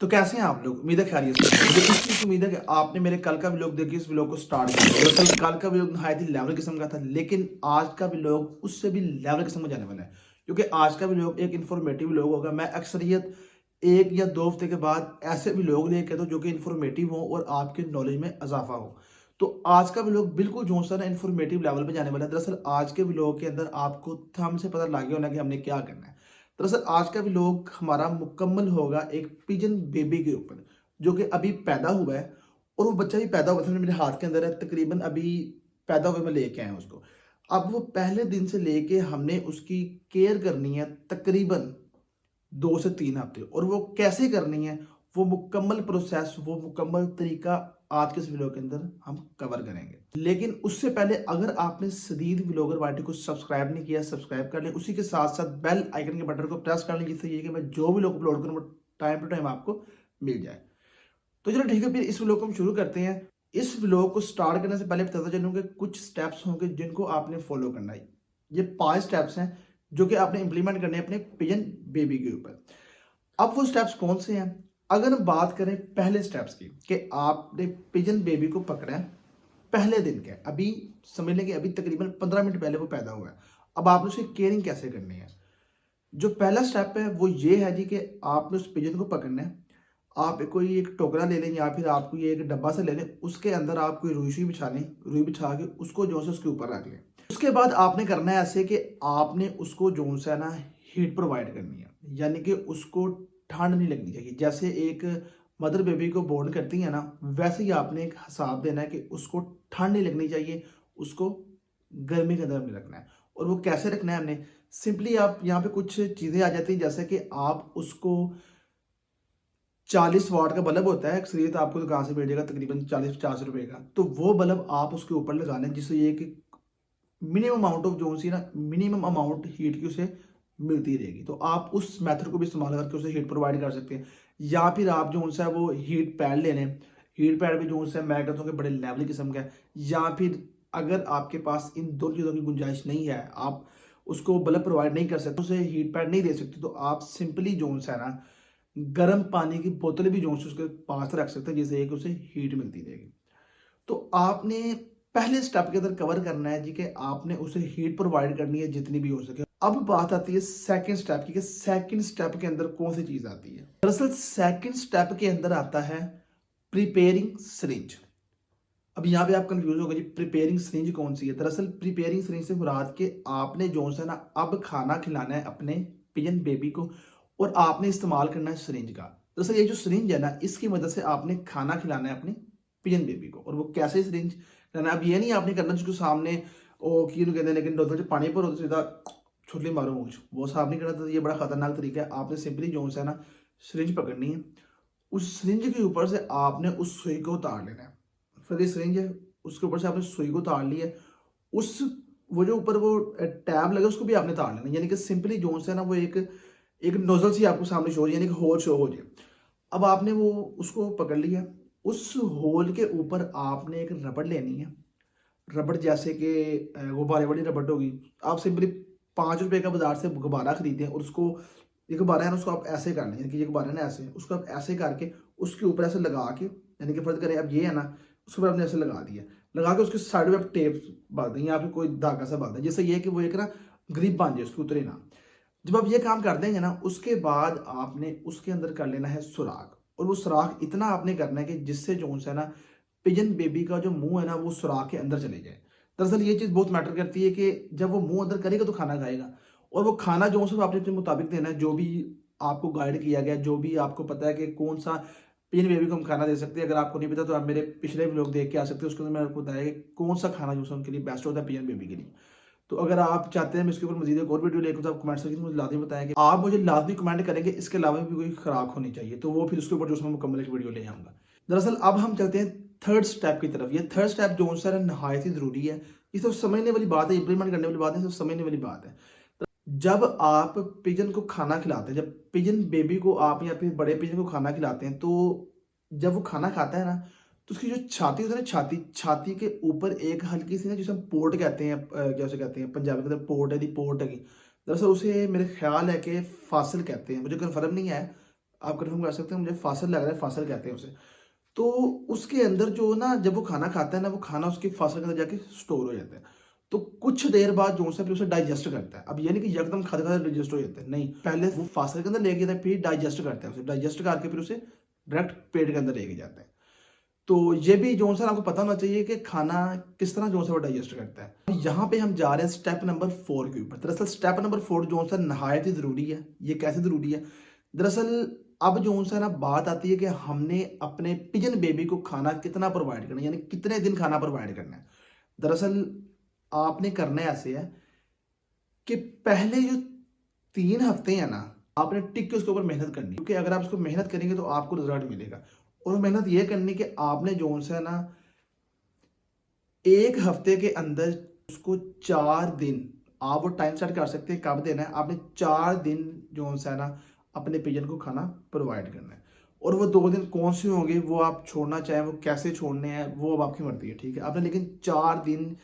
तो कैसे हैं आप लोग? उम्मीद है खैरियत से हैं। मुझे इस चीज़ की उम्मीद है कि आपने मेरे कल का व्लॉग देख के इस व्लॉग को स्टार्ट किया। दरअसल कल का व्लॉग नहायत ही लेवल किस्म का था, लेकिन आज का व्लॉग उससे भी लेवल किस्म का जाने वाला है। क्योंकि आज का व्लॉग एक इन्फॉर्मेटिव व्लॉग होगा। मैं अक्सरियत 1 या 2 हफ्ते के बाद ऐसे व्लॉग लेके आता हूँ जो कि इन्फॉर्मेटिव हो और आपके नॉलेज में इजाफा हो। तो आज का व्लॉग बिल्कुल जो सा ना इन्फॉर्मेटिव लेवल पे जाने वाला है। दरअसल आज के व्लॉग के अंदर आपको थंब से पता लग गया होना कि हमने क्या करना है। दरअसल आज का व्लॉग हमारा मुकम्मल होगा एक पिजन बेबी के ऊपर, जो कि अभी पैदा हुआ है। और वो बच्चा भी पैदा हुआ था, मेरे हाथ के अंदर है, तकरीबन अभी पैदा हुए मैं लेके आया हूँ उसको। अब वो पहले दिन से लेके हमने उसकी केयर करनी है तकरीबन 2 से 3 हफ्ते। और वो कैसे करनी है, वो मुकम्मल प्रोसेस, वो मुकम्मल तरीका आज के इस वीडियो के अंदर हम कवर करेंगे। लेकिन उससे पहले अगर आपने सदीद व्लॉगर वाटी को सब्सक्राइब नहीं किया, सब्सक्राइब कर लें। उसी के साथ साथ बेल आइकन के बटन को प्रेस कर लें, जिससे ये कि मैं जो भी व्लॉग अपलोड करूँ वो टाइम टू टाइम आपको मिल जाए। तो चलो ठीक है, फिर इस व्लॉग को हम शुरू करते हैं। इस व्लॉग को स्टार्ट करने से पहले बताता चलूँ कि कुछ स्टेप्स होंगे जिनको आपने फॉलो करना है। ये 5 स्टेप्स हैं जो कि आपने इंप्लीमेंट करने हैं अपने पिजन बेबी के ऊपर। अब वो स्टेप्स कौन से हैं? अगर हम बात करें पहले स्टेप्स की, कि आपने पिजन बेबी को पकड़ा है पहले दिन के, अभी समझ लें कि अभी तकरीबन 15 मिनट पहले वो पैदा हुआ है। अब आपने उसकी केयरिंग कैसे करनी है? जो पहला स्टेप है वो ये है जी कि आपने उस पिजन को पकड़ना है। आप कोई एक टोकरा ले लें या फिर आपको ये एक डब्बा से ले लें, उसके अंदर आप कोई रुई बिछा लें, रुई बिछा के उसको जो है उसके ऊपर रख लें। उसके बाद आपने करना है ऐसे कि आपने उसको जो है ना हीट प्रोवाइड करनी है, यानी कि उसको ठंड नहीं लगनी चाहिए। जैसे एक मदर बेबी को बोर्न करती है ना, वैसे ही आपने एक हिसाब देना है कि उसको ठंड नहीं लगनी चाहिए, उसको गर्मी के अंदर में रखना है। और वो कैसे रखना है हमने, सिंपली आप यहाँ पे कुछ चीज़ें आ जाती हैं, जैसे कि आप उसको 40 वाट का बल्ब होता है, अक्सरियत आपको दुकान से मिल जाएगा तकरीबन 40-50 रुपए का। तो वो बल्ब आप उसके ऊपर लगाना है, जिससे ये कि मिनिमम अमाउंट ऑफ जो सी ना मिनिमम अमाउंट हीट की उसे मिलती रहेगी। तो आप उस मेथड को भी इस्तेमाल करके उसे हीट प्रोवाइड कर सकते हैं। या फिर आप जो सा वो हीट पैड ले लें। हीट पैड भी जो सा मैं कहता हूँ कि बड़े लेवल किस्म का है। या फिर अगर आपके पास इन दोनों चीज़ों की गुंजाइश नहीं है, आप उसको बल्ब प्रोवाइड नहीं कर सकते, उसे हीट पैड नहीं दे सकते, तो आप सिंपली जो सा ना गर्म पानी की बोतल भी जो उसके पास रख सकते हैं, जिससे कि उसे हीट मिलती रहेगी। तो आपने पहले स्टेप के अंदर कवर करना है जी कि आपने उसे हीट प्रोवाइड करनी है जितनी भी हो सके। अब बात आती है सेकंड स्टेप की, कि सेकंड स्टेप के अंदर कौन सी चीज आती है। दरअसल सेकंड स्टेप के अंदर आता है प्रिपेयरिंग सिरिंज। अब यहाँ पे आप कंफ्यूज हो गए जी, प्रिपेयरिंग सिरिंज कौन सी है? दरअसल प्रिपेयरिंग सिरिंज से मुराद के आपने जो है ना अब खाना खिलाना है अपने पिजन बेबी को, और आपने इस्तेमाल करना है सिरिंज का। दरअसल ये जो सिरिंज है ना, इसकी मदद से आपने खाना खिलाना है अपने पिजन बेबी को। और वो कैसे सिरिंज खिलाना है, अब ये नहीं आपने करना जिसको सामने ओ की कहते हैं, लेकिन डोजल पानी पर हो सीधा छुटली मारो मुझ, वो साफ नहीं करना। तो ये बड़ा खतरनाक तरीका है। आपने सिंपली जो है ना सिरिंज पकड़नी है, उस सिरिंज के ऊपर से आपने उस सुई को उतार लेना है। फिर ये सिरिंज है, उसके ऊपर से आपने सुई को उतार लिया, उस वो जो ऊपर वो टैब लगा उसको भी आपने उतार लेना, यानी कि सिंपली जो है ना वो एक एक नोजल सी आपको सामने शो हो जाए, यानी कि होल शो हो जाए। अब आपने वो उसको पकड़ लिया, उस होल के ऊपर आपने एक रबड़ लेनी है। रबड़ जैसे कि गुब्बारे वाली रबड़ होगी। आप सिंपली 5 रुपए का बाजार से गुब्बारा खरीदें और उसको, ये गुब्बारा है ना, उसको आप ऐसे कर लें, यानी कि ये गुब्बारा है ना ऐसे, उसको आप ऐसे करके उसके ऊपर ऐसे लगा के, यानी कि फर्ज करें अब ये है ना, उसके ऊपर आपने ऐसे लगा दिया, लगा के उसके साइड में आप टेप बांध दें या फिर कोई धागा सा बांध दें, जिससे ये कि वो एक ना ग्रिप बांध जाए, उसके उतरे ना। जब आप ये काम कर देंगे ना, उसके बाद आपने उसके अंदर कर लेना है सुराख। और वो सुराख इतना आपने करना है कि जिससे जो है ना पिजन बेबी का जो मुंह है ना वो सुराख के अंदर चले जाए। दरअसल ये चीज़ बहुत मैटर करती है कि जब वो मुंह अंदर करेगा तो खाना खाएगा। और वो खाना जो है आपने अपने मुताबिक देना है, जो भी आपको गाइड किया गया, जो भी आपको पता है कि कौन सा पिजन बेबी को हम खाना दे सकते हैं। अगर आपको नहीं पता तो आप मेरे पिछले व्लॉग देख के आ सकते हैं, उसके अंदर मैंने आपको बताया कि कौन सा खाना जो है उनके लिए बेस्ट होता है पिजन बेबी के लिए। तो अगर आप चाहते हैं मैं इसके ऊपर मजीद एक और वीडियो लेकर, तो आप कमेंट सेक्शन में मुझे लाजमी बताएं कि आप मुझे लाजमी कमेंट करेंगे इसके अलावा भी कोई खुराक होनी चाहिए, तो वो फिर उसके ऊपर जो मैं मुकम्मल एक वीडियो ले आऊँगा। दरअसल अब हम चलते हैं थर्ड स्टेप की तरफ। ये थर्ड स्टेप जो है नहायत ही ज़रूरी है। ये सब समझने वाली बात है, इंप्लीमेंट करने वाली बात है, सब समझने वाली बात है। जब आप पिजन को खाना खिलाते हैं, जब पिजन बेबी को आप या फिर बड़े पिजन को खाना खिलाते हैं, तो जब वो खाना खाता है ना, तो उसकी जो छाती होती है ना, छाती छाती के ऊपर एक हल्की सी ना, जिसे हम पोर्ट कहते हैं, जैसे कहते हैं पंजाबी के अंदर पोर्ट है दी, पोर्ट है। दरअसल उसे मेरे ख्याल है कि फासिल कहते हैं, मुझे कन्फर्म नहीं है। आप कंफर्म कर सकते हैं, मुझे फासल लग रहा है, फासल कहते हैं उसे। तो उसके अंदर जो ना जब वो खाना खाता है ना, वो खाना उसके फासल के अंदर जाके स्टोर हो जाता है। तो कुछ देर बाद जो है फिर उसे डाइजेस्ट करता है। अब ये नहीं कि एकदम खाते खाते डाइजेस्ट हो जाता है, नहीं, पहले वो फासल के अंदर लेके जाता है, फिर डाइजेस्ट करता है उसे, डाइजेस्ट करके फिर उसे डायरेक्ट पेट के अंदर लेके जाता है। तो ये भी जो सर आपको पता होना चाहिए कि खाना किस तरह जो है वो डाइजेस्ट करता है। यहाँ पे हम जा रहे हैं स्टेप नंबर 4 के ऊपर। दरअसल स्टेप नंबर 4 जो सर नहायत ही ज़रूरी है। ये कैसे ज़रूरी है? दरअसल अब जो सा ना बात आती है कि हमने अपने पिजन बेबी को खाना कितना प्रोवाइड करना है, यानी कितने दिन खाना प्रोवाइड करना है। दरअसल आपने करना ऐसे है कि पहले जो 3 हफ्ते हैं ना, आपने टिक के उसके ऊपर मेहनत करनी, क्योंकि अगर आप उसको मेहनत करेंगे तो आपको रिजल्ट मिलेगा। और मेहनत ये करनी कि आपने जो है ना 1 हफ्ते के अंदर उसको 4 दिन, आप वो टाइम सेट कर सकते हैं कब देना है। आपने 4 दिन जो है ना अपने पिजन को खाना प्रोवाइड करना है। और वो 2 दिन कौन से होंगे वो आप छोड़ना चाहें, वो कैसे छोड़ने हैं वो अब आपकी मर्जी है, ठीक है। आपने लेकिन 4 दिन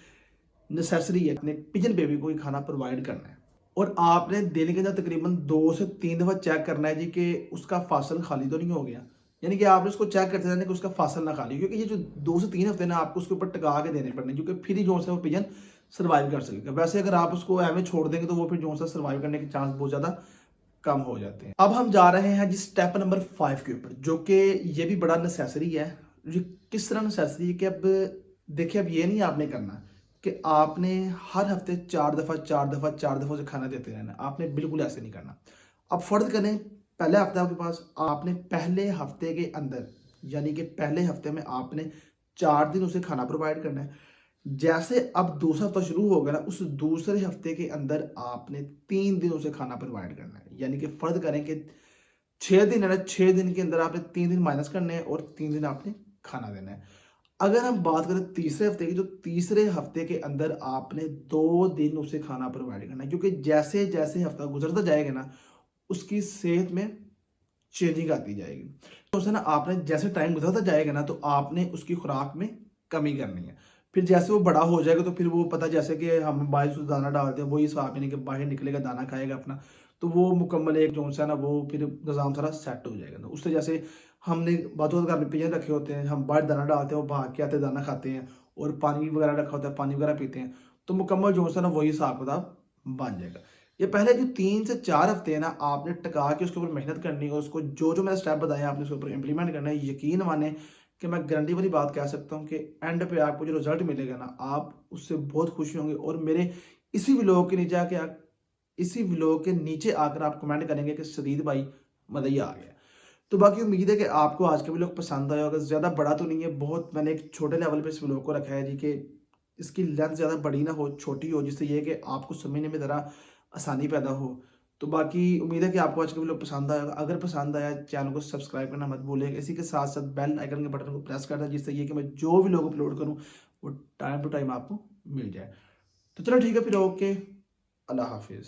नेसेसरी है अपने पिजन बेबी को ही खाना प्रोवाइड करना है। और आपने दिन के अंदर तकरीबन 2 से 3 दफ़ा चेक करना है जी कि उसका फासल खाली तो नहीं हो गया, यानी कि आपने उसको चेक करते रहना कि उसका फासल ना खाली, क्योंकि ये जो 2 से 3 हफ्ते ना आपको उसके ऊपर टिका के देने पड़ने, क्योंकि फिर ही जो है वो पिजन सर्वाइव कर सकेगा। वैसे अगर आप उसको ऐਵੇਂ छोड़ देंगे तो वो फिर जो है सर्वाइव करने के चांस बहुत ज़्यादा कम हो जाते हैं। अब हम जा रहे हैं जी स्टेप नंबर 5 के ऊपर, जो कि ये भी बड़ा नेसेसरी है। ये किस तरह नेसेसरी है कि अब देखिए, अब ये नहीं आपने करना कि आपने हर हफ्ते 4 दफ़ा उसे खाना देते रहना, आपने बिल्कुल ऐसे नहीं करना। अब फर्ज करें पहले हफ्ते आपके पास, आपने पहले हफ्ते के अंदर, यानी कि पहले हफ्ते में आपने 4 दिन उसे खाना प्रोवाइड करना है। जैसे अब दूसरा हफ्ता शुरू होगा ना, उस दूसरे हफ्ते के अंदर आपने 3 दिन उसे खाना प्रोवाइड करना है। यानी कि फर्ज करें कि 6 दिन है ना, 6 दिन के अंदर आपने 3 दिन माइनस करने हैं और 3 दिन आपने खाना देना है। अगर हम बात करें तीसरे हफ्ते की, तो तीसरे हफ्ते के अंदर आपने 2 दिन उसे खाना प्रोवाइड करना है, क्योंकि जैसे जैसे हफ्ता गुजरता जाएगा ना, उसकी सेहत में चेंजिंग आती जाएगी। तो उसे ना आपने जैसे टाइम गुजरता जाएगा ना, तो आपने उसकी खुराक में कमी करनी है। फिर जैसे वो बड़ा हो जाएगा तो फिर वो पता, जैसे कि हम बाहर से दाना डालते हैं वही हिसाब, यानी कि बाहर निकलेगा दाना खाएगा अपना, तो वो मुकम्मल एक जो है ना वो फिर निज़ाम सारा सेट हो जाएगा। तो उससे जैसे हमने बातों घर में पिजन रखे होते हैं, हम बाहर दाना डालते हैं, वो भाग के आते दाना खाते हैं, और पानी वगैरह रखा होता है, पानी वगैरह पीते हैं, तो मुकम्मल जो है ना वही हिसाब किताब बन जाएगा। ये पहले जो 3 से 4 हफ्ते हैं ना, आपने टिका के उसके ऊपर मेहनत करनी है, और उसको जो जो मैंने स्टेप बताया आपने उसके ऊपर इंप्लीमेंट करना है। यकीन माने कि मैं गारंटी वाली बात कह सकता हूँ कि एंड पे आपको जो रिजल्ट मिलेगा ना, आप उससे बहुत खुश होंगे। और मेरे इसी व्लॉग के नीचे आके इसी व्लॉग के नीचे आकर आप कमेंट करेंगे कि सदीद भाई मज़ा आ गया। तो बाकी उम्मीद है कि आपको आज का व्लॉग पसंद आया होगा। ज़्यादा बड़ा तो नहीं है, बहुत मैंने एक छोटे लेवल पे इस व्लॉग को रखा है जी, कि इसकी लेंथ ज़्यादा बड़ी ना हो, छोटी हो, जिससे ये कि आपको समझने में ज़रा आसानी पैदा हो। तो बाकी उम्मीद है कि आपको आज का वीडियो पसंद आएगा। अगर पसंद आया चैनल को सब्सक्राइब करना मत भूलिएगा। इसी के साथ साथ बेल आइकन के बटन को प्रेस करना, जिससे ये कि मैं जो भी लोग अपलोड करूँ वो टाइम टू टाइम आपको मिल जाए। तो चलो ठीक है, फिर ओके, अल्लाह हाफिज़।